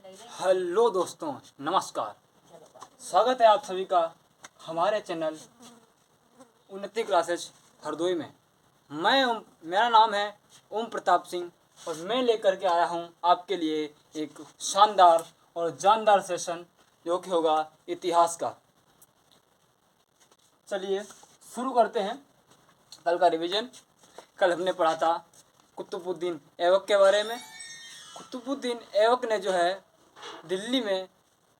Hello दोस्तों, नमस्कार। स्वागत है आप सभी का हमारे चैनल उन्नति क्लासेज हरदोई में। मेरा नाम है ओम प्रताप सिंह और मैं लेकर के आया हूं आपके लिए एक शानदार और जानदार सेशन जो कि होगा इतिहास का। चलिए शुरू करते हैं कल का रिवीजन। कल हमने पढ़ा था कुतुबुद्दीन ऐबक के बारे में। कुतुबुद्दीन ऐबक ने जो है दिल्ली में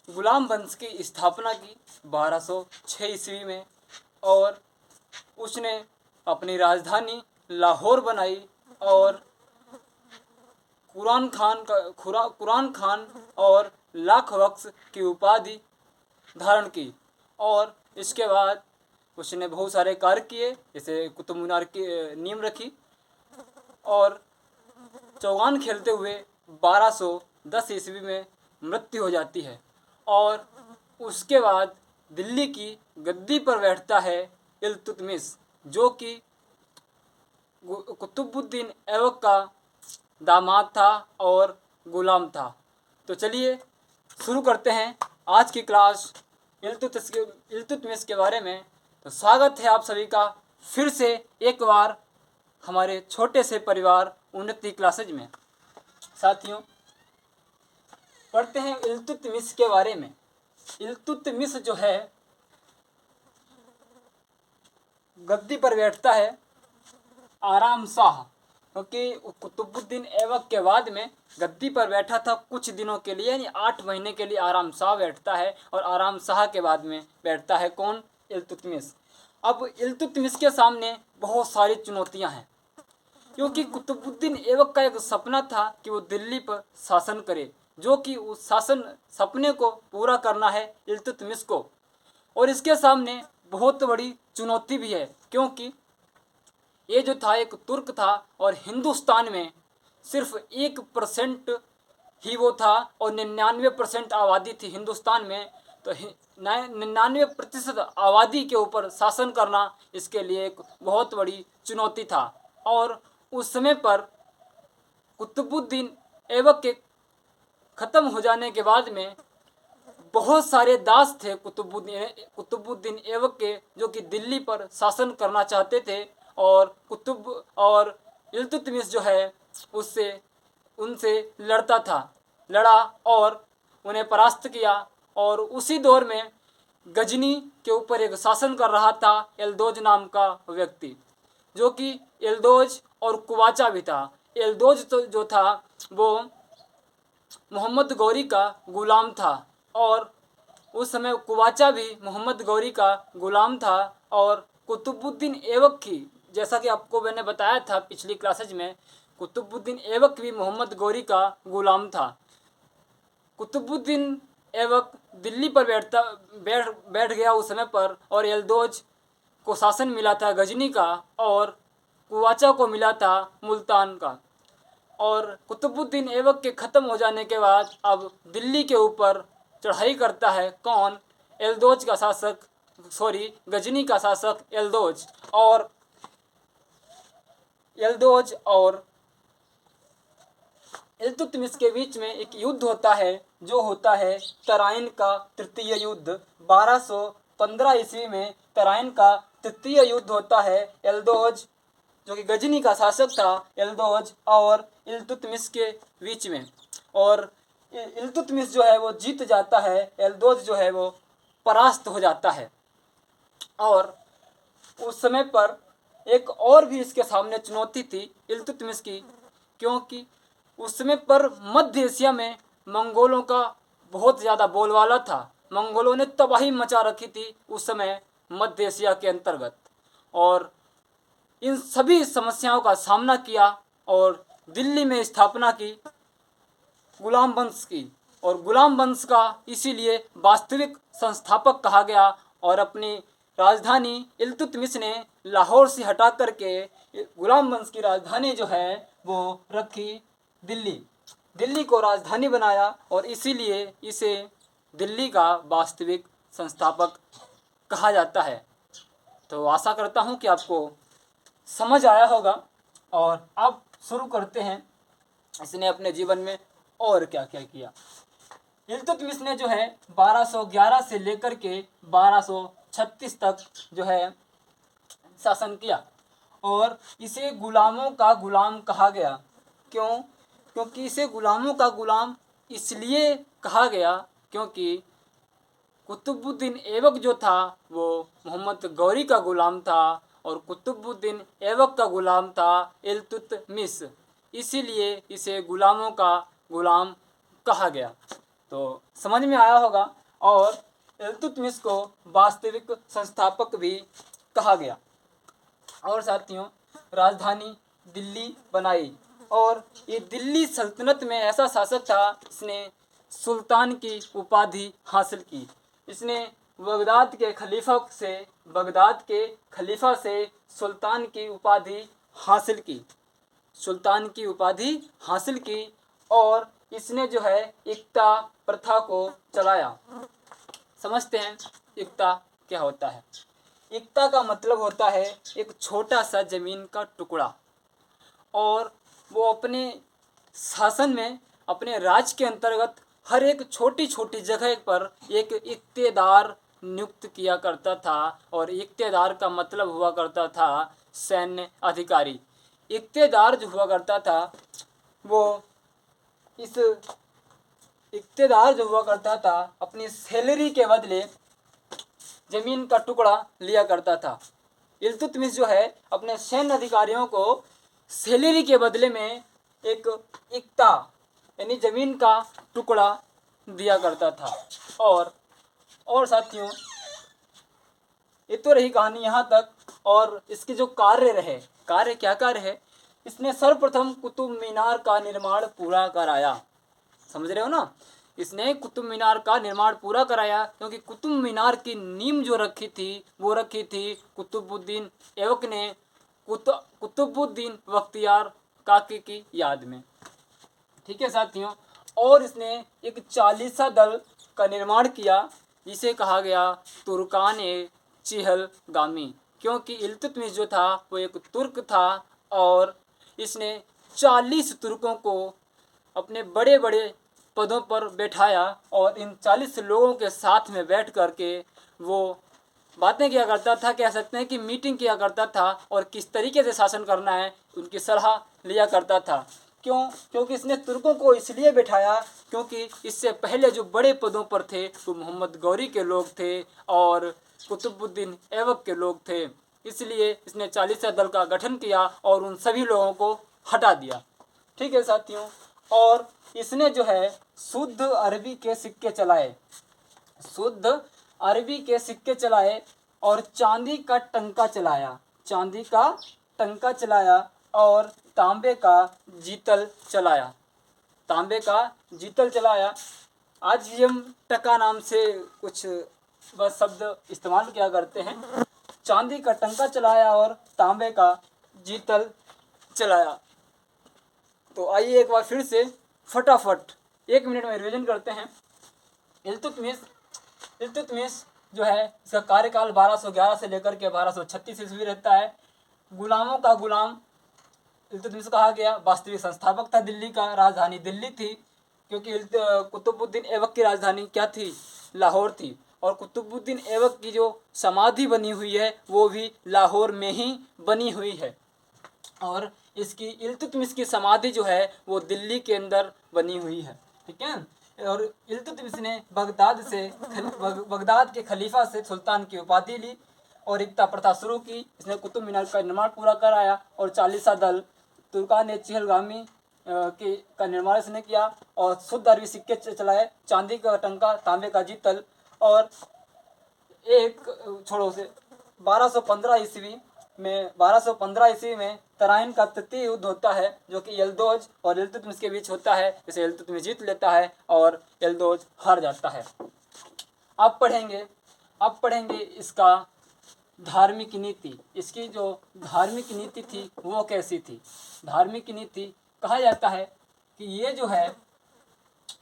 गुलाम वंश की स्थापना की 1206 ईस्वी में और उसने अपनी राजधानी लाहौर बनाई और कुरान खान और लाख बख्श की उपाधि धारण की। और इसके बाद उसने बहुत सारे कार्य किए, जैसे कुतुब मीनार की नींव रखी और चौगान खेलते हुए 1210 ईस्वी में मृत्यु हो जाती है। और उसके बाद दिल्ली की गद्दी पर बैठता है इल्तुतमिश, जो कि कुतुबुद्दीन ऐबक का दामाद था और गुलाम था। तो चलिए शुरू करते हैं आज की क्लास इल्तुतमिश के बारे में। तो स्वागत है आप सभी का फिर से एक बार हमारे छोटे से परिवार उन्नति क्लासेज में। साथियों, पढ़ते हैं इल्तुतमिश के बारे में। इल्तुतमिश जो है गद्दी पर बैठता है आराम शाह, क्योंकि कुतुबुद्दीन ऐबक के बाद में गद्दी पर बैठा था कुछ दिनों के लिए, यानी 8 महीने के लिए आराम शाह बैठता है और आराम शाह के बाद में बैठता है कौन? इल्तुतमिश। अब इल्तुतमिश के सामने बहुत सारी चुनौतियां हैं, क्योंकि कुतुबुद्दीन ऐबक का एक सपना था कि वो दिल्ली पर शासन करे, जो कि उस सपने को पूरा करना है इल्तुतमिश को। और इसके सामने बहुत बड़ी चुनौती भी है, क्योंकि ये जो था एक तुर्क था और हिंदुस्तान में सिर्फ 1% ही वो था और 99% आबादी थी हिंदुस्तान में। तो 99% आबादी के ऊपर शासन करना इसके लिए एक बहुत बड़ी चुनौती था। और उस समय पर कुतुबुद्दीन ऐबक के ख़त्म हो जाने के बाद में बहुत सारे दास थे कुतुबुद्दीन ऐबक के, जो कि दिल्ली पर शासन करना चाहते थे। और इल्तुतमिश जो है उनसे लड़ा और उन्हें परास्त किया। और उसी दौर में गजनी के ऊपर एक शासन कर रहा था एल्दोज नाम का व्यक्ति, जो कि एल्दोज और कुवाचा भी था। एल्दोज तो जो था वो मोहम्मद गौरी का गुलाम था और उस समय कुवाचा भी मोहम्मद गौरी का गुलाम था। और कुतुबुद्दीन ऐबक की, जैसा कि आपको मैंने बताया था पिछली क्लासेज में, कुतुबुद्दीन ऐबक भी मोहम्मद गौरी का गुलाम था। कुतुबुद्दीन ऐबक दिल्ली पर बैठ गया उस समय पर, और एल्दोज को शासन मिला था गजनी का और कुवाचा को मिला था मुल्तान का। और कुतुबुद्दीन ऐबक के ख़त्म हो जाने के बाद अब दिल्ली के ऊपर चढ़ाई करता है कौन? गजनी का शासक एल्दोज। और इल्तुतमिश के बीच में एक युद्ध होता है, जो होता है तराइन का तृतीय युद्ध। 1215 ईस्वी में तराइन का तृतीय युद्ध होता है। एल्दोज, जो कि गजनी का शासक था, एल्दोज और इल्तुतमिश के बीच में। और इल्तुतमिश जो है वो जीत जाता है, एल्दोज जो है वो परास्त हो जाता है। और उस समय पर एक और भी इसके सामने चुनौती थी इल्तुतमिश की, क्योंकि उस समय पर मध्य एशिया में मंगोलों का बहुत ज़्यादा बोलबाला था। मंगोलों ने तबाही मचा रखी थी उस समय मध्य एशिया के अंतर्गत, और इन सभी समस्याओं का सामना किया और दिल्ली में स्थापना की गुलाम वंश की। और गुलाम वंश का इसीलिए वास्तविक संस्थापक कहा गया। और अपनी राजधानी इल्तुतमिश ने लाहौर से हटा करके गुलाम वंश की राजधानी जो है वो रखी दिल्ली को राजधानी बनाया, और इसीलिए इसे दिल्ली का वास्तविक संस्थापक कहा जाता है। तो आशा करता हूँ कि आपको समझ आया होगा। और अब शुरू करते हैं इसने अपने जीवन में और क्या क्या किया। इल्तुतमिश ने जो है 1211 से लेकर के 1236 तक जो है शासन किया और इसे गुलामों का गुलाम कहा गया। क्यों? क्योंकि इसे गुलामों का गुलाम इसलिए कहा गया क्योंकि कुतुबुद्दीन ऐबक जो था वो मोहम्मद गौरी का गुलाम था और कुतुबुद्दीन ऐबक का गुलाम था इल्तुतमिश, इसीलिए इसे गुलामों का गुलाम कहा गया। तो समझ में आया होगा। और इल्तुतमिश को वास्तविक संस्थापक भी कहा गया। और साथियों, राजधानी दिल्ली बनाई और ये दिल्ली सल्तनत में ऐसा शासक था इसने सुल्तान की उपाधि हासिल की। इसने बगदाद के खलीफा से सुल्तान की उपाधि हासिल की, सुल्तान की उपाधि हासिल की और इसने जो है इक्ता प्रथा को चलाया। समझते हैं इक्ता क्या होता है। इक्ता का मतलब होता है एक छोटा सा जमीन का टुकड़ा और वो अपने शासन में अपने राज्य के अंतर्गत हर एक छोटी छोटी जगह पर एक इक्तेदार नियुक्त किया करता था और इक्तेदार का मतलब हुआ करता था सैन्य अधिकारी। इक्तेदार जो हुआ करता था वो इस इक्तेदार जो हुआ करता था अपनी सैलरी के बदले जमीन का टुकड़ा लिया करता था। इल्तुतमिश जो है अपने सैन्य अधिकारियों को सैलरी के बदले में एक इक्ता यानी जमीन का टुकड़ा दिया करता था। और साथियों, ये तो रही कहानी यहाँ तक। और इसके जो कार्य क्या कार्य है, इसने सर्वप्रथम कुतुब मीनार का निर्माण पूरा कराया। समझ रहे हो ना, इसने कुतुब मीनार का निर्माण पूरा कराया क्योंकि कुतुब मीनार की नींव जो रखी थी कुतुबुद्दीन ऐबक ने कुतुबुद्दीन बख्तियार काकी की याद में। ठीक है साथियों। और इसने एक चालीसा दल का निर्माण किया जिसे कहा गया तुर्कान चिहलगामी, क्योंकि इल्तुतमिश जो था वो एक तुर्क था और इसने 40 तुर्कों को अपने बड़े बड़े पदों पर बैठाया और इन 40 लोगों के साथ में बैठ करके वो बातें किया करता था, कह सकते हैं कि मीटिंग किया करता था और किस तरीके से शासन करना है उनकी सलाह लिया करता था। क्यों? क्योंकि इसने तुर्कों को इसलिए बैठाया क्योंकि इससे पहले जो बड़े पदों पर थे वो मोहम्मद गौरी के लोग थे और कुतुबुद्दीन ऐबक के लोग थे, इसलिए इसने 40 दल का गठन किया और उन सभी लोगों को हटा दिया। ठीक है साथियों। और इसने जो है शुद्ध अरबी के सिक्के चलाए और चांदी का टंका चलाया और तांबे का जीतल चलाया। आज भी हम टका नाम से कुछ बस शब्द इस्तेमाल किया करते हैं। चांदी का टंका चलाया और तांबे का जीतल चलाया। तो आइए एक बार फिर से फटाफट 1 मिनट में रिवीजन करते हैं। इल्तुतमिश जो है इसका कार्यकाल 1211 से लेकर के 1236 ईस्वी रहता है। गुलामों का गुलाम इल्तुतमिश कहा गया। वास्तविक संस्थापक था दिल्ली का, राजधानी दिल्ली थी क्योंकि कुतुबुद्दीन ऐबक की राजधानी क्या थी? लाहौर थी। और कुतुबुद्दीन ऐबक की जो समाधि बनी हुई है वो भी लाहौर में ही बनी हुई है और इसकी इल्तुतमिश की समाधि जो है वो दिल्ली के अंदर बनी हुई है। ठीक है। और इल्तुतमिश ने बगदाद के खलीफा से सुल्तान की उपाधि ली और इक्ता प्रथा शुरू की। इसने कुतुब मीनार का निर्माण पूरा कराया और 40 दल तुर्कान चिहलगामी का निर्माण इसने किया और शुद्ध अरबी सिक्के चलाए, चांदी का टंका, तांबे का जीतल। और एक छोड़ो से 1215 ईस्वी में तराइन का तृतीय युद्ध होता है जो कि यल्दोज और इल्तुतमिश के बीच होता है। इसे इल्तुतमिश जीत लेता है और यल्दोज हार जाता है। अब पढ़ेंगे इसका धार्मिक नीति। इसकी जो धार्मिक नीति थी वो कैसी थी? धार्मिक नीति कहा जाता है कि ये जो है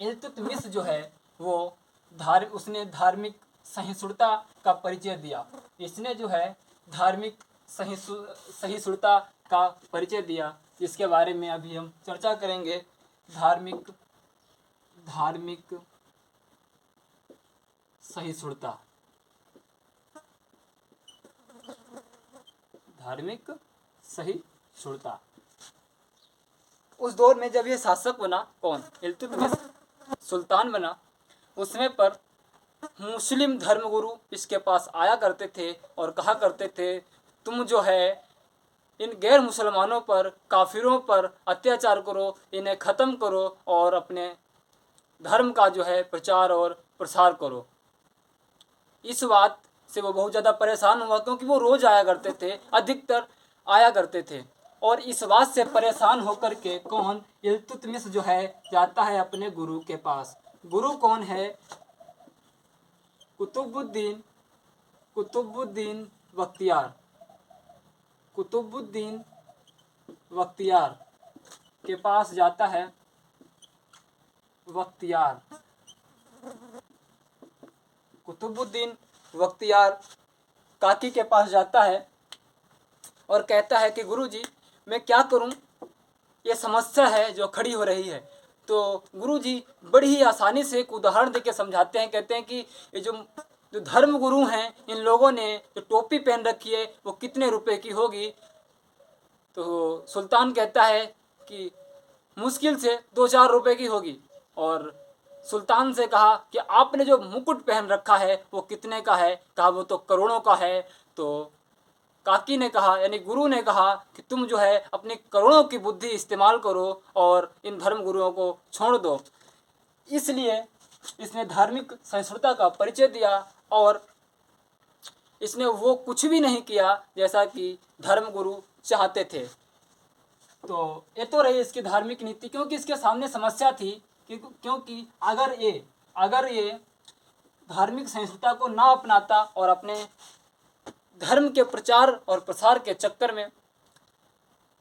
इल्तुतमिश जो है वो उसने धार्मिक सहिष्णुता का परिचय दिया। इसने जो है धार्मिक सहिष्णुता का परिचय दिया, जिसके बारे में अभी हम चर्चा करेंगे। धार्मिक सहिष्णुता, धार्मिक सहिष्णुता। उस दौर में जब ये शासक बना, कौन, इल्तुतमिश सुल्तान बना, उसमें पर मुस्लिम धर्मगुरु इसके पास आया करते थे और कहा करते थे तुम जो है इन गैर मुसलमानों पर, काफिरों पर अत्याचार करो, इन्हें ख़त्म करो और अपने धर्म का जो है प्रचार और प्रसार करो। इस बात से वो बहुत ज़्यादा परेशान हुआ, क्योंकि वो रोज़ आया करते थे, अधिकतर आया करते थे। और इस बात से परेशान होकर के कौन, इल्तुतमिश जो है जाता है अपने गुरु के पास। गुरु कौन है? कुतुबुद्दीन बख्तियार, कुतुबुद्दीन बख्तियार के पास जाता है। बख्तियार, कुतुबुद्दीन बख्तियार काकी के पास जाता है और कहता है कि गुरुजी मैं क्या करूं, ये समस्या है जो खड़ी हो रही है। तो गुरुजी बड़ी ही आसानी से एक उदाहरण देके समझाते हैं। कहते हैं कि ये जो धर्म गुरु हैं, इन लोगों ने जो टोपी पहन रखी है वो कितने रुपए की होगी? तो सुल्तान कहता है कि मुश्किल से 2-4 रुपए की होगी। और सुल्तान से कहा कि आपने जो मुकुट पहन रखा है वो कितने का है? कहा वो तो करोड़ों का है। तो काकी ने कहा, यानी गुरु ने कहा कि तुम जो है अपनी करोड़ों की बुद्धि इस्तेमाल करो और इन धर्म गुरुओं को छोड़ दो। इसलिए इसने धार्मिक सहिष्णुता का परिचय दिया और इसने वो कुछ भी नहीं किया जैसा कि धर्म गुरु चाहते थे। तो ये तो रही इसकी धार्मिक नीति, क्योंकि इसके सामने समस्या थी क्योंकि अगर ये धार्मिक सहिष्णुता को ना अपनाता और अपने धर्म के प्रचार और प्रसार के चक्कर में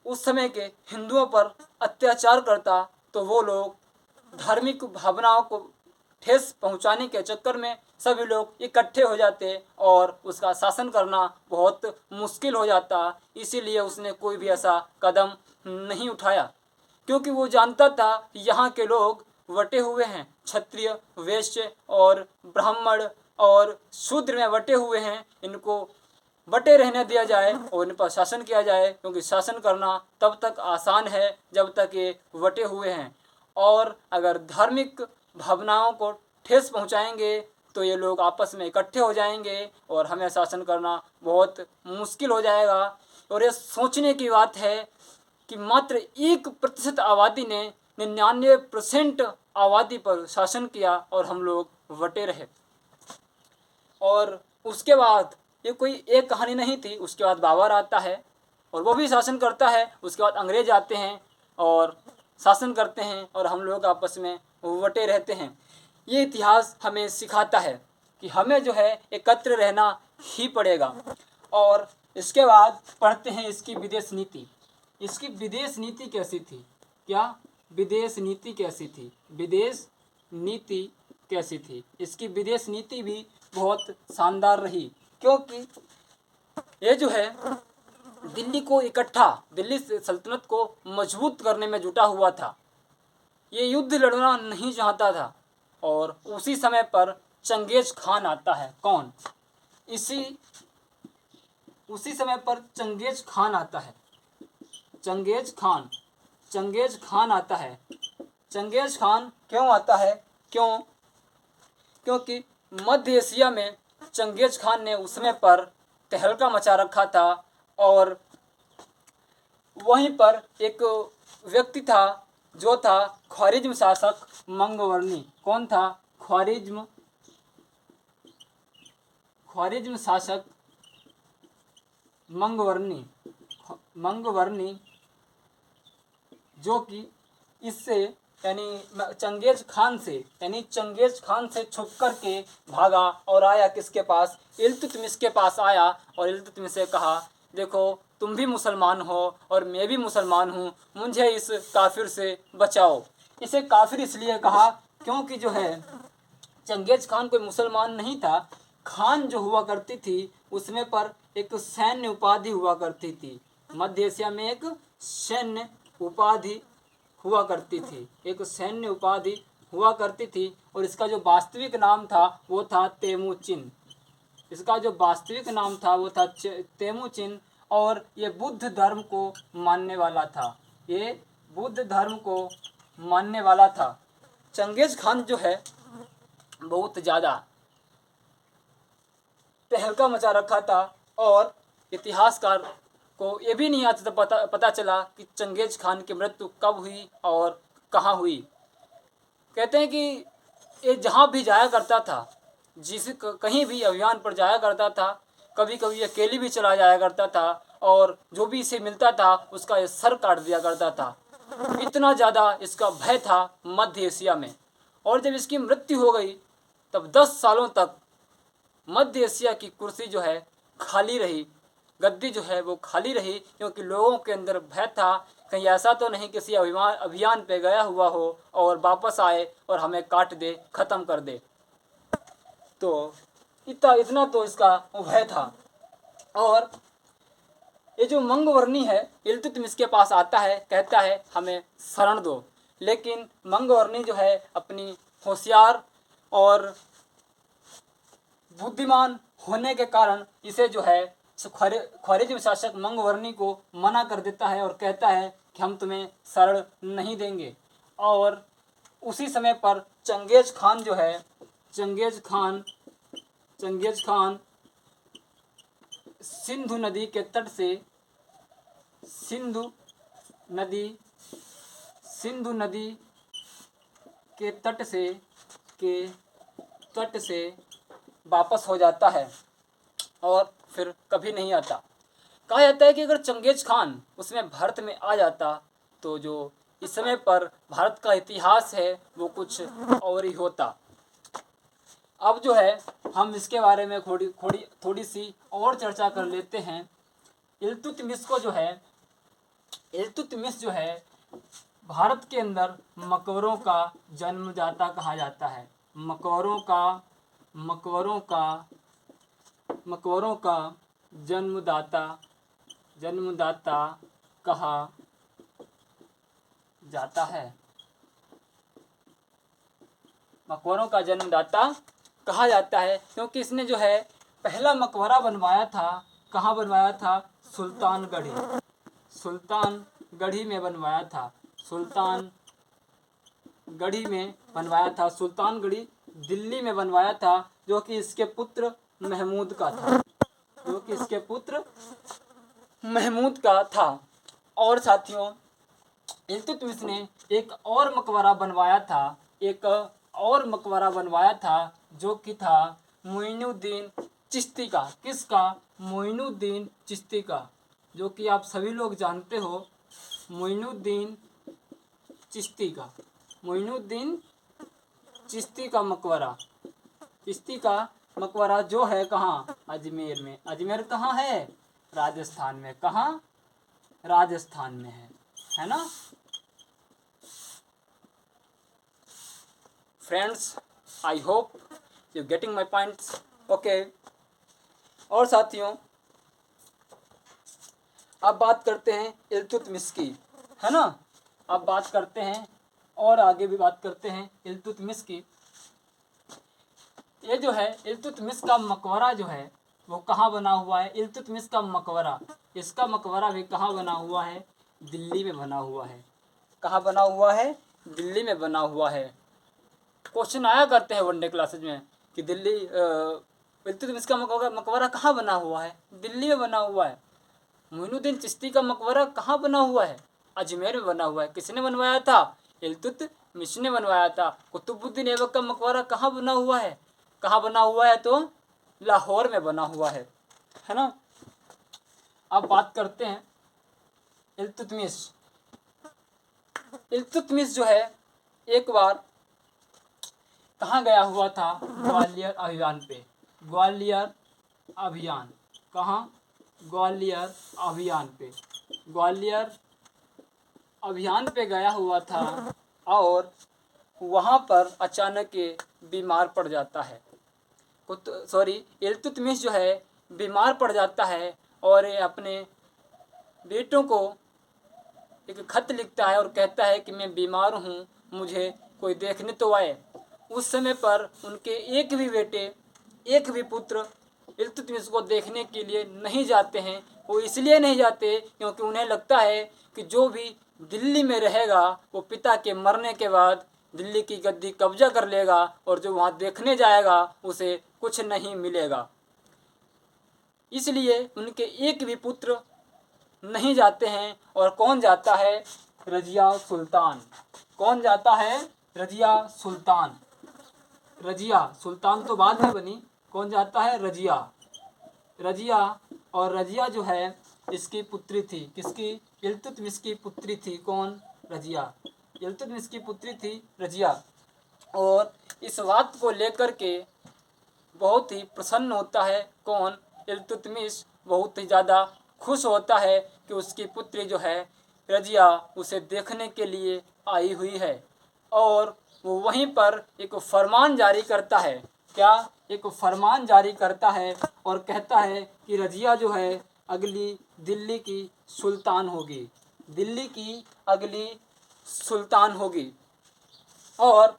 उस समय के हिंदुओं पर अत्याचार करता, तो वो लोग धार्मिक भावनाओं को ठेस पहुंचाने के चक्कर में सभी लोग इकट्ठे हो जाते और उसका शासन करना बहुत मुश्किल हो जाता। इसीलिए उसने कोई भी ऐसा कदम नहीं उठाया, क्योंकि वो जानता था यहाँ के लोग बटे हुए हैं, क्षत्रिय, वैश्य और ब्राह्मण और शूद्र में बटे हुए हैं। इनको बटे रहने दिया जाए और इन पर शासन किया जाए, क्योंकि शासन करना तब तक आसान है जब तक ये बटे हुए हैं। और अगर धार्मिक भावनाओं को ठेस पहुंचाएंगे तो ये लोग आपस में इकट्ठे हो जाएंगे और हमें शासन करना बहुत मुश्किल हो जाएगा। और ये सोचने की बात है कि मात्र 1% आबादी ने 99% आबादी पर शासन किया और हम लोग बटे रहे। और उसके बाद ये कोई एक कहानी नहीं थी, उसके बाद बाबर आता है और वो भी शासन करता है। उसके बाद अंग्रेज आते हैं और शासन करते हैं और हम लोग आपस में बटे रहते हैं। ये इतिहास हमें सिखाता है कि हमें जो है एकत्र रहना ही पड़ेगा। और इसके बाद पढ़ते हैं इसकी विदेश नीति। इसकी विदेश नीति कैसी थी? क्या विदेश नीति कैसी थी? विदेश नीति कैसी थी? इसकी विदेश नीति भी बहुत शानदार रही, क्योंकि ये जो है दिल्ली सल्तनत को मजबूत करने में जुटा हुआ था। ये युद्ध लड़ना नहीं चाहता था। और उसी समय पर चंगेज खान आता है। कौन? उसी समय पर चंगेज खान आता है। चंगेज खान आता है। चंगेज खान क्यों आता है? क्योंकि मध्य एशिया में चंगेज खान ने उस समय पर तहलका मचा रखा था। और वहीं पर एक व्यक्ति था जो था ख्वारिज्म शासक मंगवर्णी। कौन था? ख्वारिज्म शासक मंगवर्णी, जो कि इससे यानी चंगेज खान से छुप कर के भागा और आया किसके पास? इल्तुतमिश के पास आया। और इल्तुतमिश से कहा, देखो तुम भी मुसलमान हो और मैं भी मुसलमान हूँ, मुझे इस काफिर से बचाओ। इसे काफिर इसलिए कहा क्योंकि जो है चंगेज खान कोई मुसलमान नहीं था। खान जो हुआ करती थी उसमें पर एक सैन्य उपाधि हुआ करती थी। मध्य एशिया में एक सैन्य उपाधि हुआ करती थी। एक सैन्य उपाधि हुआ करती थी और इसका जो वास्तविक नाम था वो था तेमुचिन। इसका जो वास्तविक नाम था वो था तेमुचिन और ये बुद्ध धर्म को मानने वाला था। ये बुद्ध धर्म को मानने वाला था। चंगेज खान जो है बहुत ज़्यादा तहलका मचा रखा था और इतिहासकार को ये भी नहीं आता था पता चला कि चंगेज खान की मृत्यु कब हुई और कहाँ हुई। कहते हैं कि ये जहाँ भी जाया करता था, कहीं भी अभियान पर जाया करता था, कभी कभी अकेले भी चला जाया करता था और जो भी इसे मिलता था उसका ये सर काट दिया करता था। इतना ज़्यादा इसका भय था मध्य एशिया में। और जब इसकी मृत्यु हो गई तब 10 सालों तक मध्य एशिया की कुर्सी जो है खाली रही, गद्दी जो है वो खाली रही, क्योंकि लोगों के अंदर भय था कहीं ऐसा तो नहीं किसी अभियान पे गया हुआ हो और वापस आए और हमें काट दे, ख़त्म कर दे। तो इतना तो इसका भय था। और ये जो मंगवर्णी है इल्तुतमिश के पास आता है, कहता है हमें शरण दो, लेकिन मंगवर्णी जो है अपनी होशियार और बुद्धिमान होने के कारण इसे जो है ख्वारिज़मी शासक मंगवर्णी को मना कर देता है और कहता है कि हम तुम्हें शरण नहीं देंगे। और उसी समय पर चंगेज खान जो है, चंगेज खान सिंधु नदी के तट से सिंधु नदी के तट से वापस हो जाता है और फिर कभी नहीं आता। कहा जाता है कि अगर चंगेज खान उसमें भारत में आ जाता तो जो इस समय पर भारत का इतिहास है वो कुछ और ही होता। अब जो है हम इसके बारे में थोड़ी सी और चर्चा कर लेते हैं। इल्तुतमिश जो है भारत के अंदर मकबरों का जन्मदाता कहा जाता है। मकबरों का जन्मदाता कहा जाता है। मकबरों का जन्मदाता कहा जाता है क्योंकि इसने जो है पहला मकबरा बनवाया था। कहाँ बनवाया था? सुल्तानगढ़ी में बनवाया था। सुल्तानगढ़ी दिल्ली में बनवाया था, जो कि इसके पुत्र महमूद का था। और साथियों, इल्तुतमिश ने एक और मकबरा बनवाया था जो कि था मोइनुद्दीन चिश्ती का। किसका? मोइनुद्दीन चिश्ती का, जो कि आप सभी लोग जानते हो। मोइनुद्दीन चिश्ती का मकबरा जो है कहाँ? अजमेर में। अजमेर कहाँ है? राजस्थान में। कहाँ? राजस्थान में है ना friends? I hope you getting my points. Okay. और साथियों, अब बात करते हैं इल्तुतमिश की, है ना। अब बात करते हैं और आगे भी बात करते हैं इल्तुतमिश की। ये जो है इल्तुतमिश का मकबरा जो है वो कहाँ बना हुआ है? इल्तुतमिश का मकबरा, इसका मकबरा भी कहाँ बना हुआ है? दिल्ली में बना हुआ है। कहाँ बना हुआ है? दिल्ली में बना हुआ है। क्वेश्चन आया करते हैं वनडे क्लासेज में कि दिल्ली इल्तुतमिश का मकबरा कहाँ बना हुआ है? दिल्ली में बना हुआ है। मोइनुद्दीन चिश्ती का मकबरा कहाँ बना हुआ है? अजमेर में बना हुआ है। किसने बनवाया था? इल्तुतमिश ने बनवाया था। कुतुबुद्दीन ऐबक का मकबरा कहाँ बना हुआ है? कहाँ बना हुआ है? तो लाहौर में बना हुआ है ना। अब बात करते हैं इल्तुतमिश जो है एक बार कहाँ गया हुआ था? ग्वालियर अभियान पे। ग्वालियर अभियान। कहाँ? ग्वालियर अभियान पे गया हुआ था और वहाँ पर अचानक ये बीमार पड़ जाता है। इल्तुतमिश जो है बीमार पड़ जाता है और ये अपने बेटों को एक खत लिखता है और कहता है कि मैं बीमार हूँ, मुझे कोई देखने तो आए। उस समय पर उनके एक भी बेटे, एक भी पुत्र इल्तुतमिश को देखने के लिए नहीं जाते हैं। वो इसलिए नहीं जाते क्योंकि उन्हें लगता है कि जो भी दिल्ली में रहेगा वो पिता के मरने के बाद दिल्ली की गद्दी कब्जा कर लेगा और जो वहाँ देखने जाएगा उसे कुछ नहीं मिलेगा। इसलिए उनके एक भी पुत्र नहीं जाते हैं। और कौन जाता है? रजिया सुल्तान। कौन जाता है? रजिया सुल्तान। रजिया सुल्तान तो बाद में बनी, कौन जाता है? रजिया। रजिया, और रजिया जो है इसकी पुत्री थी, किसकी? इल्तुतमिश की पुत्री थी। कौन? रजिया। इल्तुतमिश की पुत्री थी रजिया। और इस बात को लेकर के बहुत ही प्रसन्न होता है। कौन? इल्तुतमिश बहुत ही ज़्यादा खुश होता है कि उसकी पुत्री जो है रजिया उसे देखने के लिए आई हुई है। और वो वहीं पर एक फरमान जारी करता है। क्या? एक फरमान जारी करता है और कहता है कि रजिया जो है अगली दिल्ली की सुल्तान होगी, दिल्ली की अगली सुल्तान होगी। और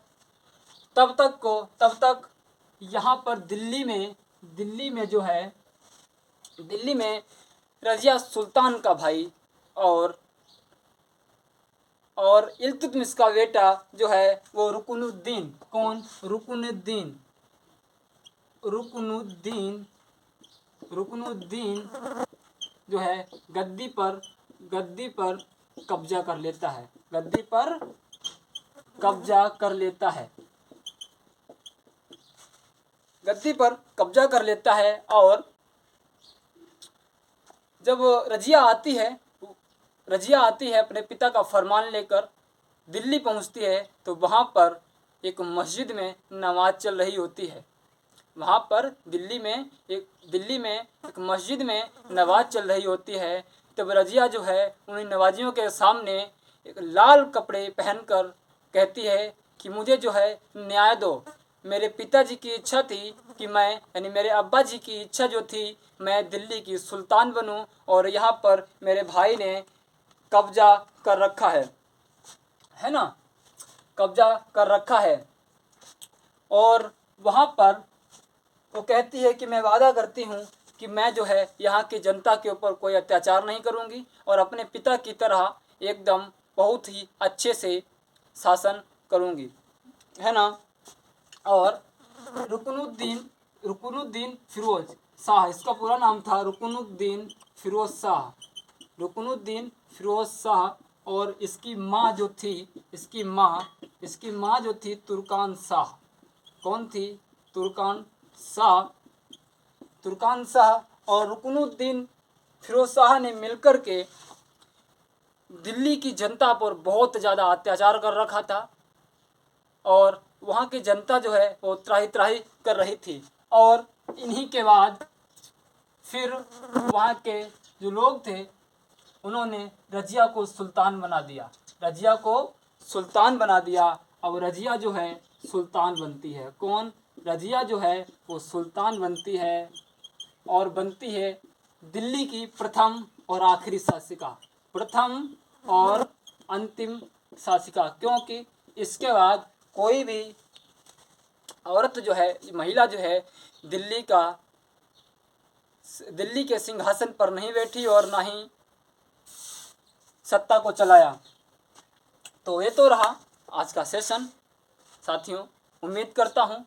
तब तक यहाँ पर दिल्ली में जो है, दिल्ली में रजिया सुल्तान का भाई और इल्तुतमिश का बेटा जो है वो रुकनुद्दीन। कौन? रुकनुद्दीन। रुकनुद्दीन जो है गद्दी पर कब्जा कर लेता है। गद्दी पर कब्जा कर लेता है। गद्दी पर कब्जा कर लेता है। और जब रजिया आती है अपने पिता का फरमान लेकर दिल्ली पहुंचती है तो वहाँ पर एक मस्जिद में नमाज चल रही होती है। वहाँ पर दिल्ली में एक मस्जिद में नमाज चल रही होती है। तब रजिया जो है उन नमाजियों के सामने एक लाल कपड़े पहनकर कहती है कि मुझे जो है न्याय दो। मेरे पिताजी की इच्छा थी कि मैं, यानी मेरे अब्बा जी की इच्छा जो थी, मैं दिल्ली की सुल्तान बनूं और यहाँ पर मेरे भाई ने कब्जा कर रखा है ना, कब्जा कर रखा है। और वहाँ पर वो कहती है कि मैं वादा करती हूँ कि मैं जो है यहाँ की जनता के ऊपर कोई अत्याचार नहीं करूँगी और अपने पिता की तरह एकदम बहुत ही अच्छे से शासन करूँगी, है ना। और रुकनुद्दीन फिरोज शाह, इसका पूरा नाम था रुकनुद्दीन फिरोज शाह। और इसकी माँ जो थी तुर्कान शाह। कौन थी? तुर्कान शाह। और रुकनुद्दीन फिरोज शाह ने मिलकर के दिल्ली की जनता पर बहुत ज़्यादा अत्याचार कर रखा था और वहाँ की जनता जो है वो त्राही त्राही कर रही थी। और इन्हीं के बाद फिर वहाँ के जो लोग थे उन्होंने रजिया को सुल्तान बना दिया। अब रजिया जो है सुल्तान बनती है। कौन? रजिया जो है वो सुल्तान बनती है और बनती है दिल्ली की प्रथम और आखिरी शासिका, प्रथम और अंतिम शासिका। क्योंकि इसके बाद कोई भी औरत जो है, महिला जो है दिल्ली के सिंहासन पर नहीं बैठी और ना ही सत्ता को चलाया। तो ये तो रहा आज का सेशन साथियों। उम्मीद करता हूँ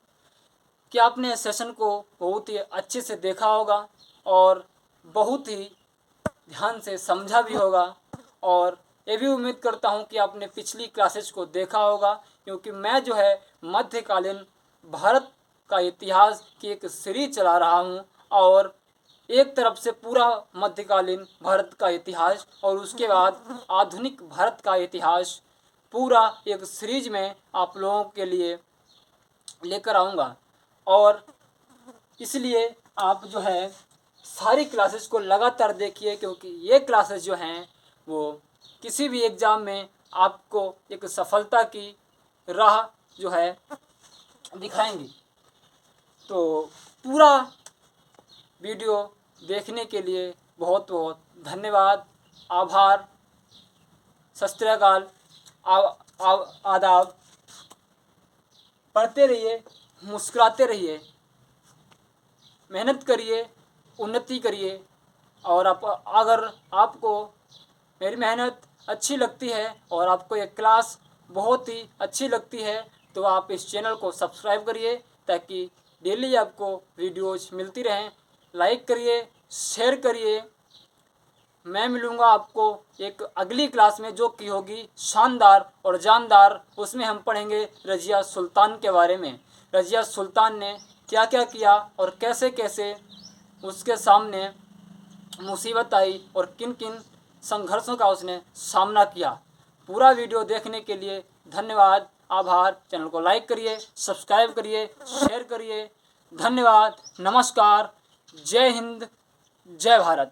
कि आपने इस सेशन को बहुत ही अच्छे से देखा होगा और बहुत ही ध्यान से समझा भी होगा। और ये भी उम्मीद करता हूँ कि आपने पिछली क्लासेस को देखा होगा, क्योंकि मैं जो है मध्यकालीन भारत का इतिहास की एक सीरीज चला रहा हूँ और एक तरफ से पूरा मध्यकालीन भारत का इतिहास और उसके बाद आधुनिक भारत का इतिहास पूरा एक सीरीज में आप लोगों के लिए लेकर आऊँगा। और इसलिए आप जो है सारी क्लासेस को लगातार देखिए, क्योंकि ये क्लासेस जो हैं वो किसी भी एग्ज़ाम में आपको एक सफलता की राह जो है दिखाएंगी। तो पूरा वीडियो देखने के लिए बहुत बहुत धन्यवाद, आभार, सत श्री अकाल, आदाब। पढ़ते रहिए, मुस्कुराते रहिए, मेहनत करिए, उन्नति करिए। और अगर आपको मेरी मेहनत अच्छी लगती है और आपको ये क्लास बहुत ही अच्छी लगती है तो आप इस चैनल को सब्सक्राइब करिए ताकि डेली आपको वीडियोज़ मिलती रहें। लाइक करिए, शेयर करिए। मैं मिलूँगा आपको एक अगली क्लास में जो कि होगी शानदार और जानदार। उसमें हम पढ़ेंगे रज़िया सुल्तान के बारे में। रज़िया सुल्तान ने क्या क्या किया और कैसे कैसे उसके सामने मुसीबत आई और किन किन संघर्षों का उसने सामना किया। पूरा वीडियो देखने के लिए धन्यवाद, आभार। चैनल को लाइक करिए, सब्सक्राइब करिए, शेयर करिए। धन्यवाद, नमस्कार, जय हिंद, जय भारत।